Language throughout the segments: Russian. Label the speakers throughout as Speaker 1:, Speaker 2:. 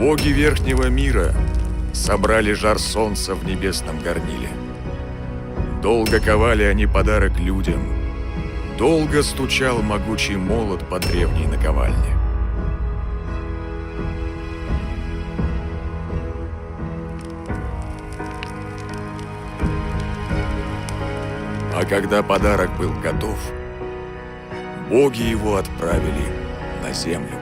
Speaker 1: Боги Верхнего мира собрали жар солнца в небесном горниле. Долго ковали они подарок людям, долго стучал могучий молот по древней наковальне. А когда подарок был готов, боги его отправили на землю.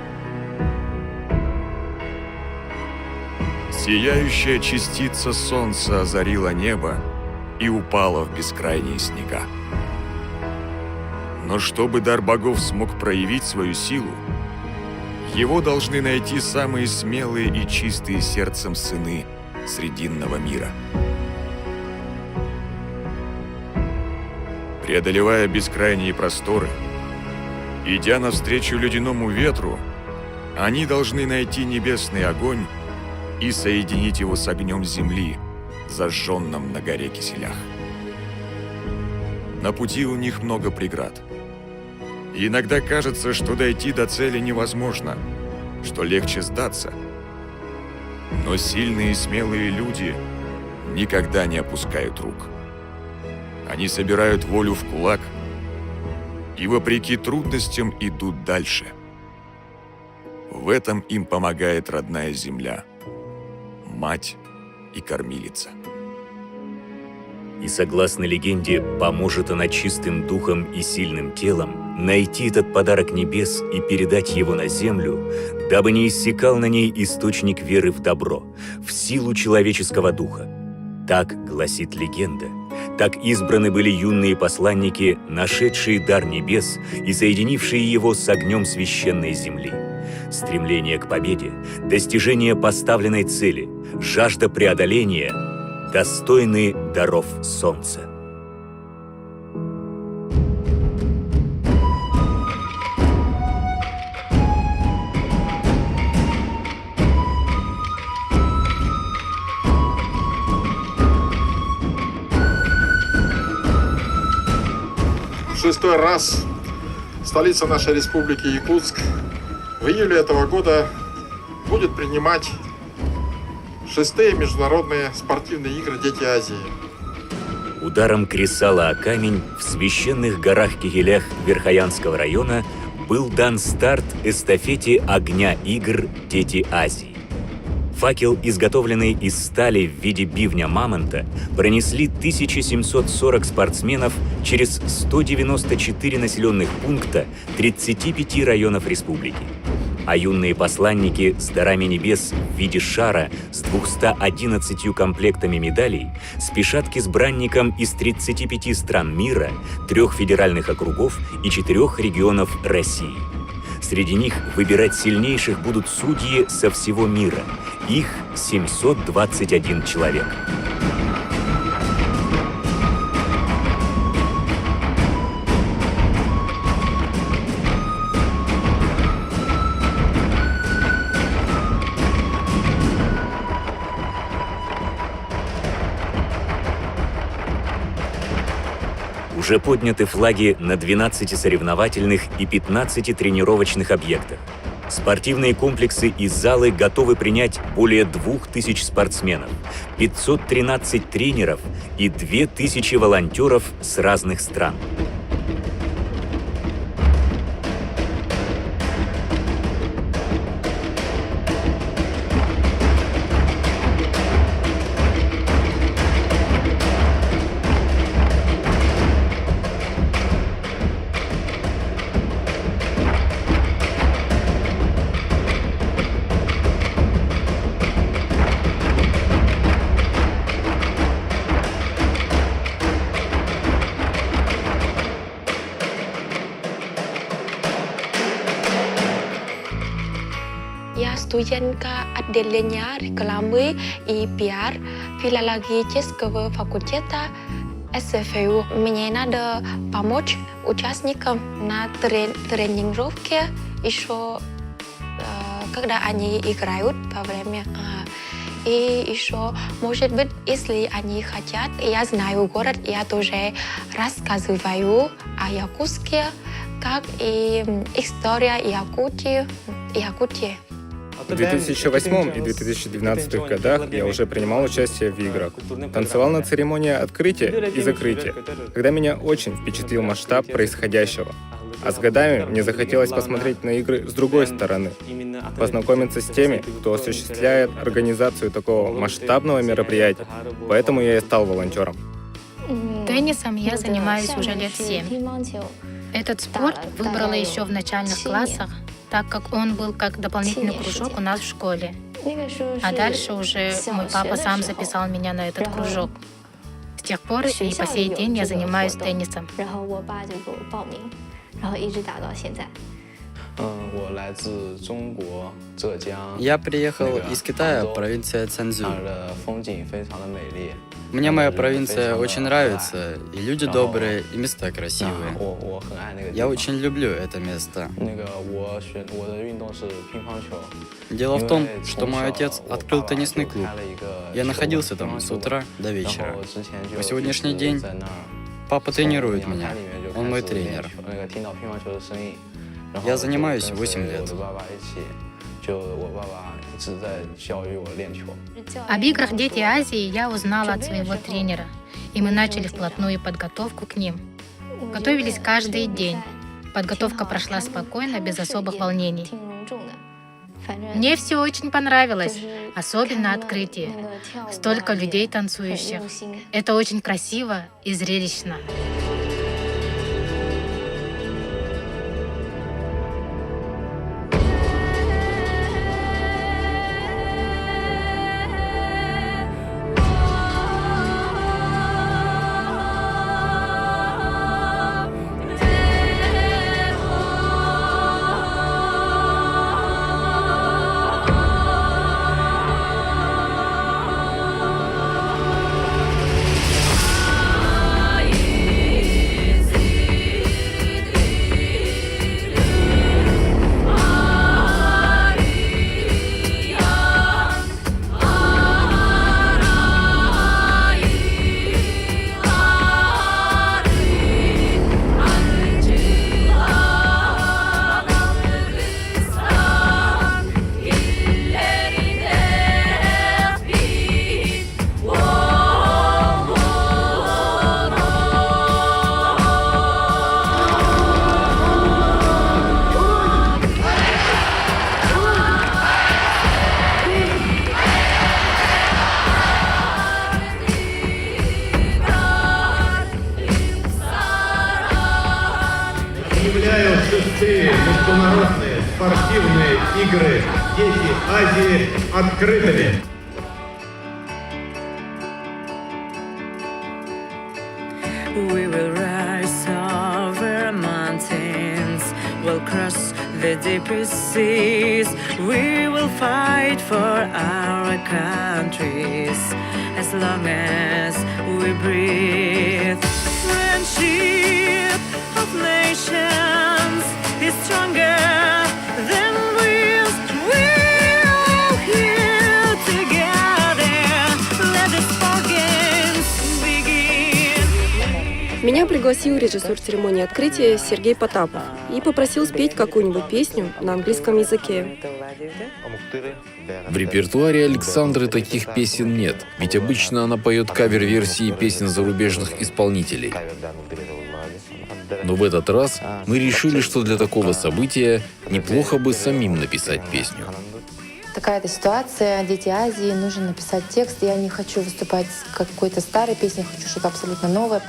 Speaker 1: Сияющая частица солнца озарила небо и упала в бескрайние снега. Но чтобы дар богов смог проявить свою силу, его должны найти самые смелые и чистые сердцем сыны Срединного мира. Преодолевая бескрайние просторы, идя навстречу ледяному ветру, они должны найти небесный огонь и соединить его с огнем земли, зажженным на горе Киселях. На пути у них много преград. И иногда кажется, что дойти до цели невозможно, что легче сдаться. Но сильные и смелые люди никогда не опускают рук. Они собирают волю в кулак и, вопреки трудностям, идут дальше. В этом им помогает родная земля, мать и кормилица.
Speaker 2: И, согласно легенде, поможет она чистым духом и сильным телом найти этот подарок небес и передать его на землю, дабы не иссякал на ней источник веры в добро, в силу человеческого духа. Так гласит легенда. Так избраны были юные посланники, нашедшие дар небес и соединившие его с огнем священной земли. Стремление к победе, достижение поставленной цели, жажда преодоления достойны даров солнца.
Speaker 3: Шестой раз столица нашей республики Якутск в июле этого года будет принимать 6-е международные спортивные игры «Дети Азии».
Speaker 2: Ударом кресала о камень в священных горах-кигелях Верхоянского района был дан старт эстафете огня игр «Дети Азии». Факел, изготовленный из стали в виде бивня мамонта, пронесли 1740 спортсменов через 194 населенных пункта 35 районов республики. А юные посланники с дарами небес в виде шара с 211 комплектами медалей спешат к избранникам из 35 стран мира, 3 федеральных округов и 4 регионов России. Среди них выбирать сильнейших будут судьи со всего мира. Их 721 человек. Уже подняты флаги на 12 соревновательных и 15 тренировочных объектах. Спортивные комплексы и залы готовы принять более 2000 спортсменов, 513 тренеров и 2000 волонтеров с разных стран.
Speaker 4: Я студентка отделения рекламы и пиар филологического факультета СФУ. Мне надо помочь участникам на тренировке еще, когда они играют во время. И еще, может быть, если они хотят, я знаю город, я тоже рассказываю о Якутске, как и история Якутии.
Speaker 5: В 2008 и 2012 годах я уже принимал участие в играх. Танцевал на церемонии открытия и закрытия, когда меня очень впечатлил масштаб происходящего. А с годами мне захотелось посмотреть на игры с другой стороны, познакомиться с теми, кто осуществляет организацию такого масштабного мероприятия. Поэтому я и стал волонтером.
Speaker 6: Теннисом я занимаюсь уже лет 7. Этот спорт выбрала еще в начальных классах, так как он был как дополнительный кружок у нас в школе. А дальше уже мой папа сам записал меня на этот кружок. С тех пор и по сей день я занимаюсь теннисом.
Speaker 7: Я приехал из Китая, провинция Цзянцзю. Мне моя провинция очень нравится, и люди добрые, и места красивые. Я очень люблю это место. Дело в том, что мой отец открыл теннисный клуб. Я находился там с утра до вечера. По сегодняшний день папа тренирует меня, он мой тренер. Я занимаюсь 8 лет.
Speaker 6: Об играх «Дети Азии» я узнала от своего тренера, и мы начали вплотную подготовку к ним. Готовились каждый день. Подготовка прошла спокойно, без особых волнений. Мне все очень понравилось, особенно открытие. Столько людей танцующих. Это очень красиво и зрелищно.
Speaker 8: Объявляю 6-е международные спортивные игры «Дети Азии» открытыми.
Speaker 9: We will rise over mountains, we'll cross the deepest seas, we will fight for our countries as long as we breathe. Friendship of nations is stronger than wills. We're all here together. Let the sport games begin.
Speaker 10: Меня пригласил режиссер церемонии открытия Сергей Потапов и попросил спеть какую-нибудь песню на английском языке.
Speaker 11: В репертуаре Александры таких песен нет, ведь обычно она поет кавер-версии песен зарубежных исполнителей. Но в этот раз мы решили, что для такого события неплохо бы самим написать песню.
Speaker 12: Такая-то ситуация, «Дети Азии», нужно написать текст. Я не хочу выступать с какой-то старой песней, хочу что-то абсолютно новое.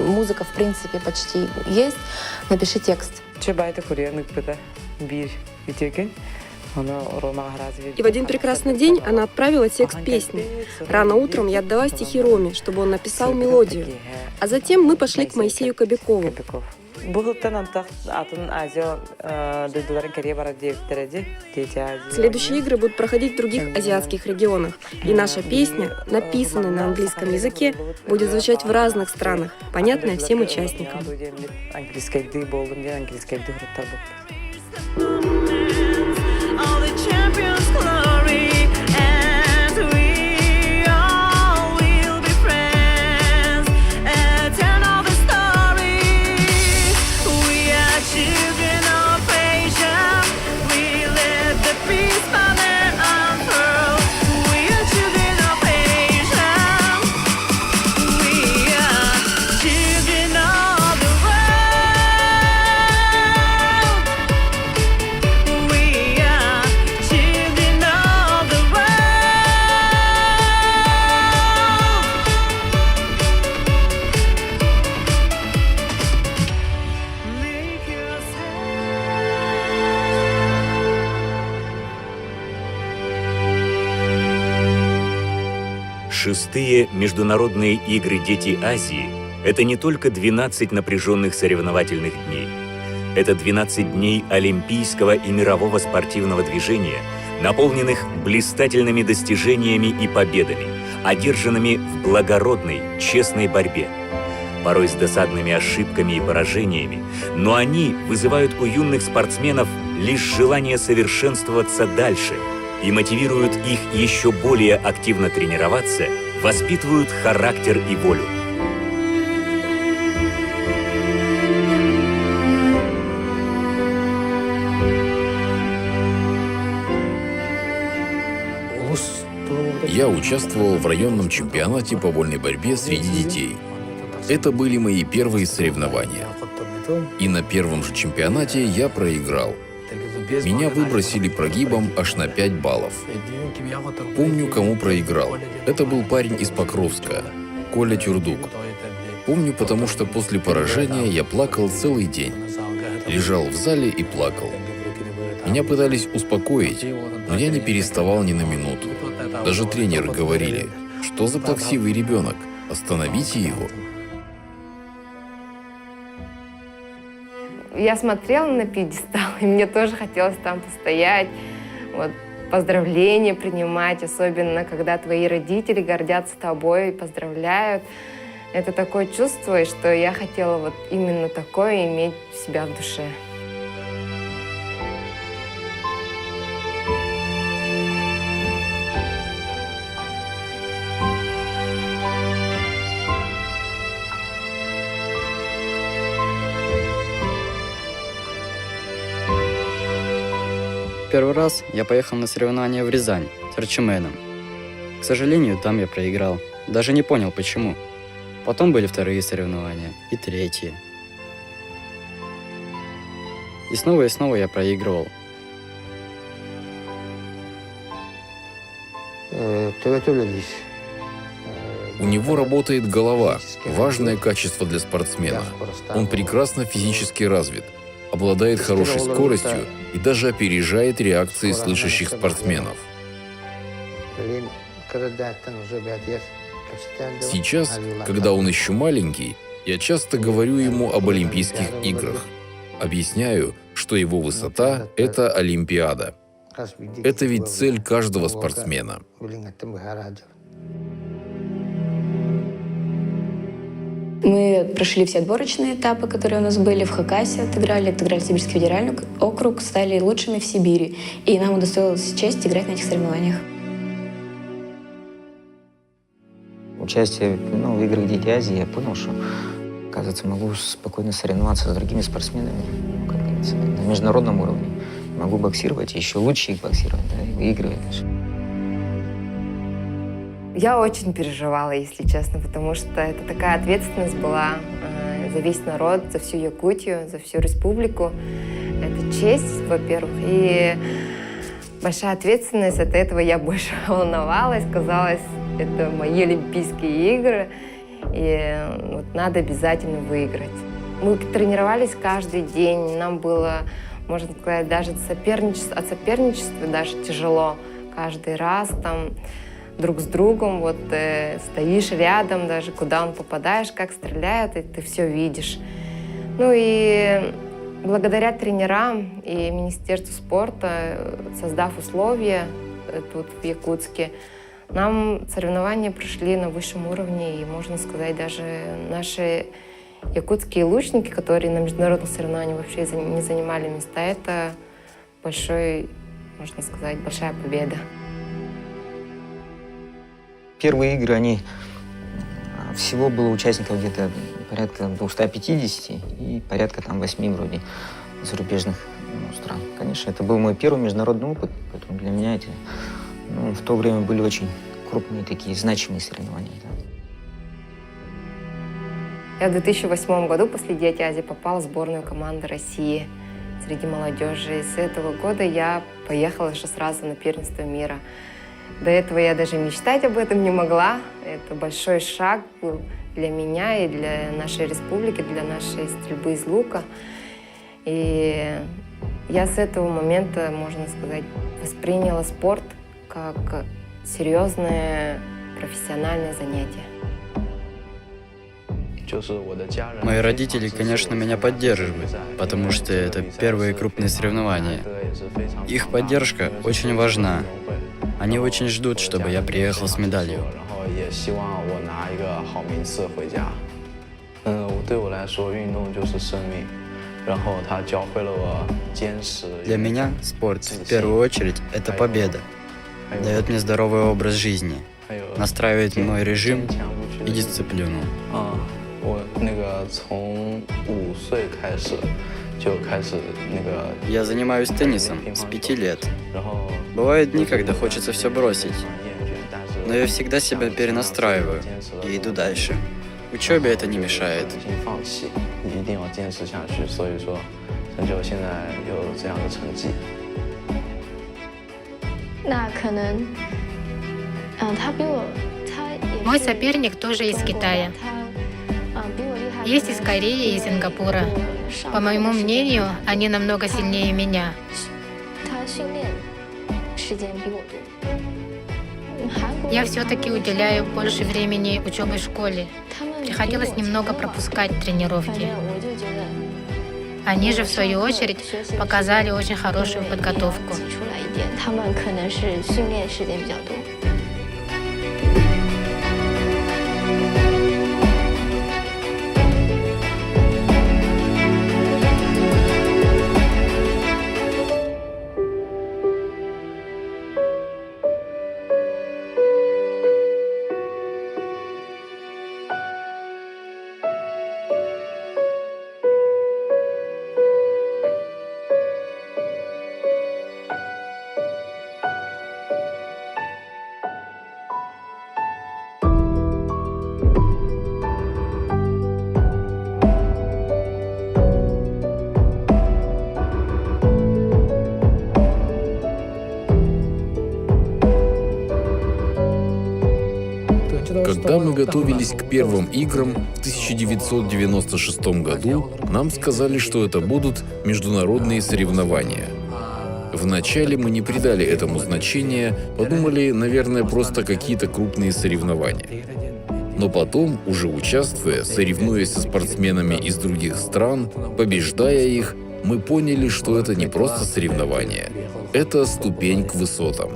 Speaker 12: Музыка, в принципе, почти есть. Напиши текст.
Speaker 10: И в один прекрасный день она отправила текст песни. Рано утром я отдала стихи Роме, чтобы он написал мелодию. А затем мы пошли к Моисею Кобякову. Следующие игры будут проходить в других азиатских регионах. И наша песня, написанная на английском языке, будет звучать в разных странах, понятная всем участникам.
Speaker 9: All the champions' glory, and we all will be friends. Tell all the story. We are children of Asia. We let the peace find
Speaker 2: Шестые международные игры «Дети Азии» — это не только 12 напряженных соревновательных дней. Это 12 дней олимпийского и мирового спортивного движения, наполненных блистательными достижениями и победами, одержанными в благородной, честной борьбе. Порой с досадными ошибками и поражениями, но они вызывают у юных спортсменов лишь желание совершенствоваться дальше и мотивируют их еще более активно тренироваться, воспитывают характер и волю.
Speaker 11: Я участвовал в районном чемпионате по вольной борьбе среди детей. Это были мои первые соревнования. И на первом же чемпионате я проиграл. Меня выбросили прогибом аж на 5 баллов. Помню, кому проиграл. Это был парень из Покровска, Коля Тюрдук. Помню, потому что после поражения я плакал целый день. Лежал в зале и плакал. Меня пытались успокоить, но я не переставал ни на минуту. Даже тренеры говорили: что за плаксивый ребенок, остановите его.
Speaker 12: Я смотрела на пьедестал, и мне тоже хотелось там постоять, вот, поздравления принимать, особенно когда твои родители гордятся тобой и поздравляют. Это такое чувство, что я хотела вот именно такое иметь в себя в душе.
Speaker 7: Первый раз я поехал на соревнования в Рязань с ротчименом. К сожалению, там я проиграл. Даже не понял, почему. Потом были вторые соревнования и третьи. И снова я проигрывал.
Speaker 11: У него работает голова, важное качество для спортсмена. Он прекрасно физически развит, обладает хорошей скоростью и даже опережает реакции слышащих спортсменов. Сейчас, когда он еще маленький, я часто говорю ему об Олимпийских играх. Объясняю, что его высота – это Олимпиада. Это ведь цель каждого спортсмена.
Speaker 4: Мы прошли все отборочные этапы, которые у нас были. В Хакасии отыграли Сибирский федеральный округ, стали лучшими в Сибири. И нам удостоилась честь играть на этих соревнованиях.
Speaker 13: Участие в играх «Дети Азии» я понял, что, оказывается, могу спокойно соревноваться с другими спортсменами, как говорится, на международном уровне. Могу боксировать, еще лучше их боксировать, да, и выигрывать.
Speaker 12: Я очень переживала, если честно, потому что это такая ответственность была за весь народ, за всю Якутию, за всю республику. Это честь, во-первых, и большая ответственность. От этого я больше волновалась. Казалось, это мои Олимпийские игры, и вот надо обязательно выиграть. Мы тренировались каждый день, нам было, можно сказать, даже от соперничества даже тяжело каждый раз там. Друг с другом, вот стоишь рядом, даже куда он попадаешь, как стреляет, и ты все видишь. Ну и благодаря тренерам и Министерству спорта, создав условия тут в Якутске, нам соревнования прошли на высшем уровне, и, можно сказать, даже наши якутские лучники, которые на международных соревнованиях вообще не занимали места, это большая победа.
Speaker 13: Первые игры, всего было участников где-то порядка 250 и порядка 8 вроде зарубежных стран. Конечно, это был мой первый международный опыт, поэтому для меня эти в то время были очень крупные такие значимые соревнования. Да.
Speaker 12: Я в 2008 году после «Дети Азии» попала в сборную команды России среди молодежи. И с этого года я поехала уже сразу на первенство мира. До этого я даже мечтать об этом не могла. Это большой шаг был для меня и для нашей республики, для нашей стрельбы из лука. И я с этого момента, можно сказать, восприняла спорт как серьезное профессиональное занятие.
Speaker 7: Мои родители, конечно, меня поддерживают, потому что это первые крупные соревнования. Их поддержка очень важна. Они очень ждут, чтобы я приехал с медалью. Для меня спорт, в первую очередь, это победа. Дает мне здоровый образ жизни, настраивает мой режим и дисциплину. Я занимаюсь теннисом с 5 лет. Бывают дни, когда хочется все бросить. Но я всегда себя перенастраиваю и иду дальше. Учебе это не мешает.
Speaker 6: Мой соперник тоже из Китая. Есть из Кореи и Сингапура. По моему мнению, они намного сильнее меня. Я все-таки уделяю больше времени учебе в школе. Приходилось немного пропускать тренировки. Они же, в свою очередь, показали очень хорошую подготовку.
Speaker 11: Когда мы готовились к первым играм в 1996 году, нам сказали, что это будут международные соревнования. Вначале мы не придали этому значения, подумали, наверное, просто какие-то крупные соревнования. Но потом, уже участвуя, соревнуясь со спортсменами из других стран, побеждая их, мы поняли, что это не просто соревнования. Это ступень к высотам.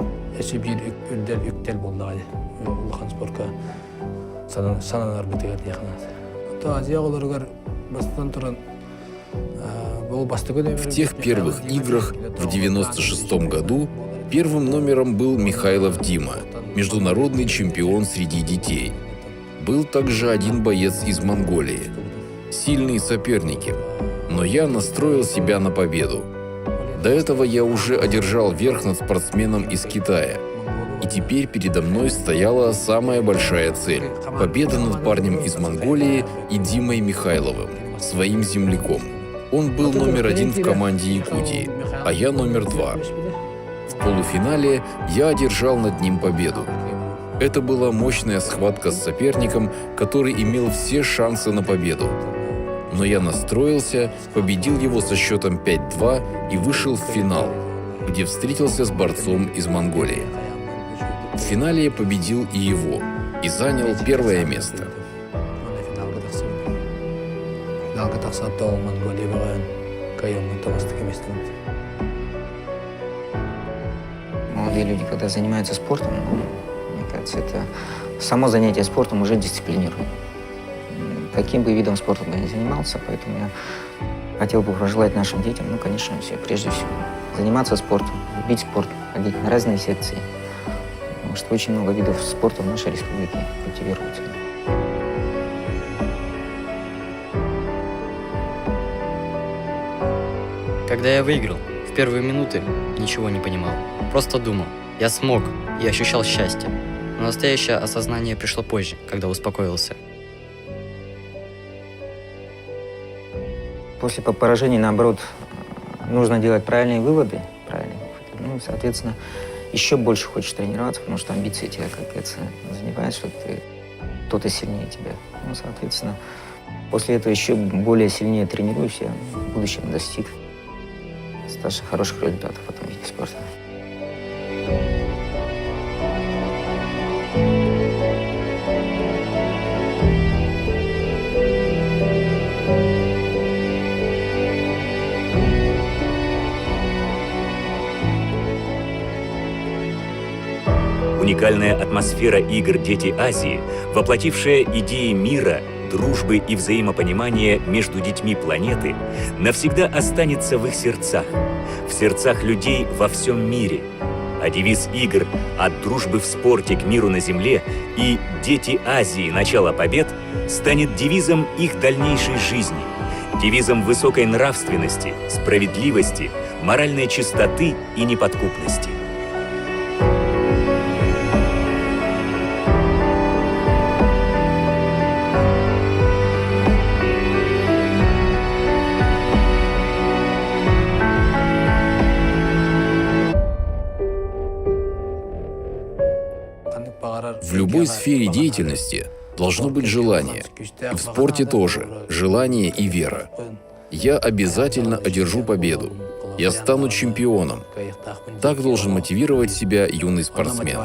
Speaker 11: В тех первых играх в 1996 году первым номером был Михайлов Дима, международный чемпион среди детей. Был также один боец из Монголии. Сильные соперники. Но я настроил себя на победу. До этого я уже одержал верх над спортсменом из Китая. И теперь передо мной стояла самая большая цель – победа над парнем из Монголии и Димой Михайловым, своим земляком. Он был номер 1 в команде Якутии, а я номер 2. В полуфинале я одержал над ним победу. Это была мощная схватка с соперником, который имел все шансы на победу. Но я настроился, победил его со счетом 5-2 и вышел в финал, где встретился с борцом из Монголии. В финале я победил и его, и занял первое место.
Speaker 13: Молодые люди, когда занимаются спортом, мне кажется, это само занятие спортом уже дисциплинирует. Каким бы видом спорта бы ни занимался, поэтому я хотел бы пожелать нашим детям, конечно, прежде всего, заниматься спортом, любить спорт, ходить на разные секции. Потому что очень много видов спорта в нашей республике культивируется.
Speaker 7: Когда я выиграл, в первые минуты ничего не понимал. Просто думал, я смог и ощущал счастье. Но настоящее осознание пришло позже, когда успокоился.
Speaker 13: После поражения, наоборот, нужно делать правильные выводы. Соответственно, еще больше хочешь тренироваться, потому что амбиции тебя, как говорится, занимают, что кто-то сильнее тебя. Соответственно, после этого еще более сильнее тренируюсь, я в будущем достиг достаточно хороших результатов в этом виде спорта.
Speaker 2: Уникальная атмосфера игр «Дети Азии», воплотившая идеи мира, дружбы и взаимопонимания между детьми планеты, навсегда останется в их сердцах, в сердцах людей во всем мире. А девиз игр «От дружбы в спорте к миру на земле» и «Дети Азии. Начало побед» станет девизом их дальнейшей жизни, девизом высокой нравственности, справедливости, моральной чистоты и неподкупности.
Speaker 11: В любой сфере деятельности должно быть желание. И в спорте тоже. Желание и вера. Я обязательно одержу победу. Я стану чемпионом. Так должен мотивировать себя юный спортсмен.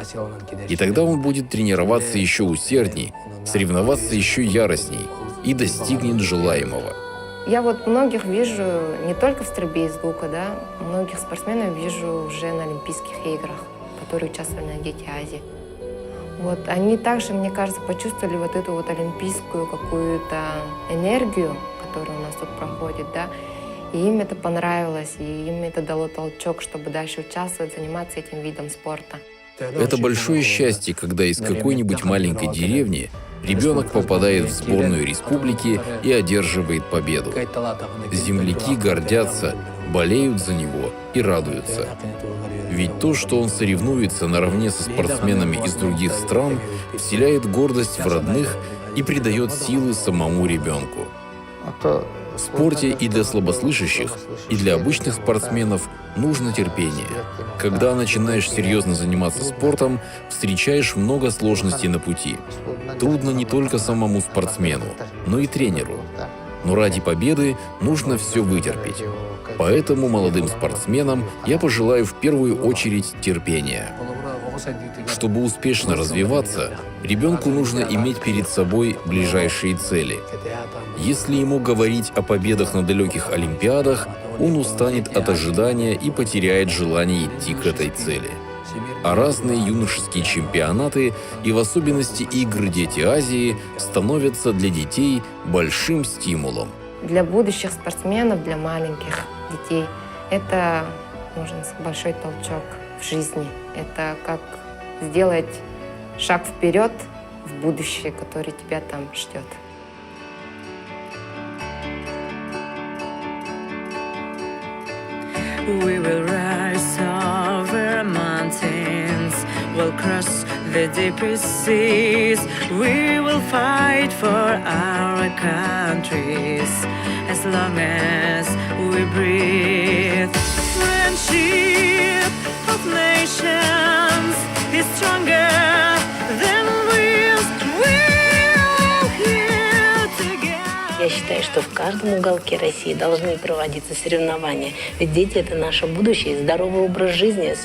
Speaker 11: И тогда он будет тренироваться еще усердней, соревноваться еще яростней и достигнет желаемого.
Speaker 12: Я вот многих вижу не только в стрельбе из лука, да, многих спортсменов вижу уже на Олимпийских играх, которые участвовали на Дети Азии. Вот они также, мне кажется, почувствовали вот эту вот олимпийскую какую-то энергию, которая у нас тут проходит, да, и им это понравилось, и им это дало толчок, чтобы дальше участвовать, заниматься этим видом спорта.
Speaker 11: Это большое счастье, когда из какой-нибудь маленькой деревни ребенок попадает в сборную республики и одерживает победу. Земляки гордятся, болеют за него и радуются. Ведь то, что он соревнуется наравне со спортсменами из других стран, вселяет гордость в родных и придает силы самому ребенку. В спорте и для слабослышащих, и для обычных спортсменов нужно терпение. Когда начинаешь серьезно заниматься спортом, встречаешь много сложностей на пути. Трудно не только самому спортсмену, но и тренеру. Но ради победы нужно все вытерпеть. Поэтому молодым спортсменам я пожелаю в первую очередь терпения. Чтобы успешно развиваться, ребенку нужно иметь перед собой ближайшие цели. Если ему говорить о победах на далеких олимпиадах, он устанет от ожидания и потеряет желание идти к этой цели. А разные юношеские чемпионаты, и в особенности игры «Дети Азии», становятся для детей большим стимулом.
Speaker 12: Для будущих спортсменов, для маленьких детей это, можно сказать, большой толчок в жизни. Это как сделать шаг вперед в будущее, которое тебя там ждет.
Speaker 9: We will rise over mountains, we'll cross the deepest seas. We will fight for our countries as long as we breathe. Friendship of nations is stronger than wills. We're here together.
Speaker 14: Я считаю, что в каждом уголке России должны проводиться соревнования. Ведь дети – это наше будущее, здоровый образ жизни.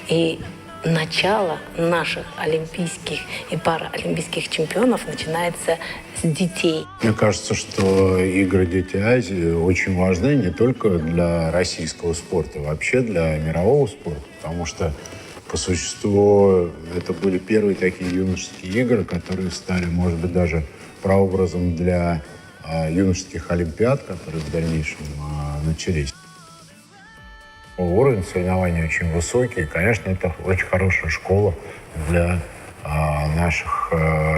Speaker 14: И начало наших олимпийских и паралимпийских чемпионов начинается с детей.
Speaker 15: Мне кажется, что игры «Дети Азии» очень важны не только для российского спорта, вообще для мирового спорта, потому что по существу это были первые такие юношеские игры, которые стали, может быть, даже прообразом для юношеских олимпиад, которые в дальнейшем начались. Уровень соревнований очень высокий. И, конечно, это очень хорошая школа для наших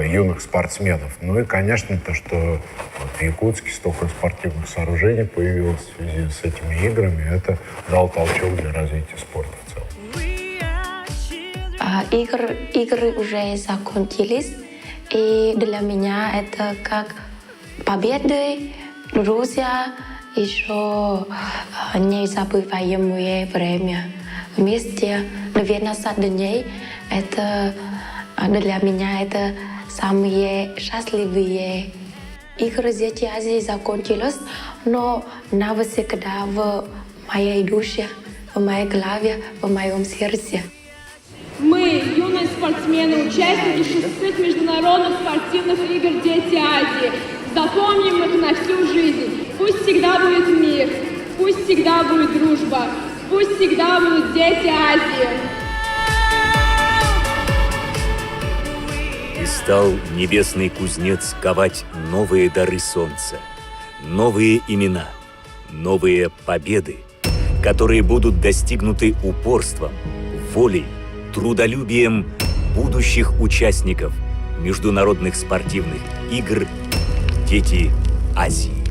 Speaker 15: юных спортсменов. Ну и, конечно, то, что вот в Якутске столько спортивных сооружений появилось в связи с этими играми, это дал толчок для развития спорта в целом.
Speaker 4: Игры уже закончились, и для меня это как победы, друзья, еще незабываемое время. Вместе 12 дней это для меня это самые счастливые. Игры «Дети Азии» закончились, но навсегда в моей душе, в моей голове, в моем сердце.
Speaker 16: Мы, юные спортсмены, участники 6-х международных спортивных игр «Дети Азии». Запомним их на всю жизнь. Пусть всегда будет мир, пусть всегда будет дружба, пусть всегда будут Дети Азии.
Speaker 2: стал небесный кузнец ковать новые дары солнца, новые имена, новые победы, которые будут достигнуты упорством, волей, трудолюбием будущих участников международных спортивных игр «Дети Азии».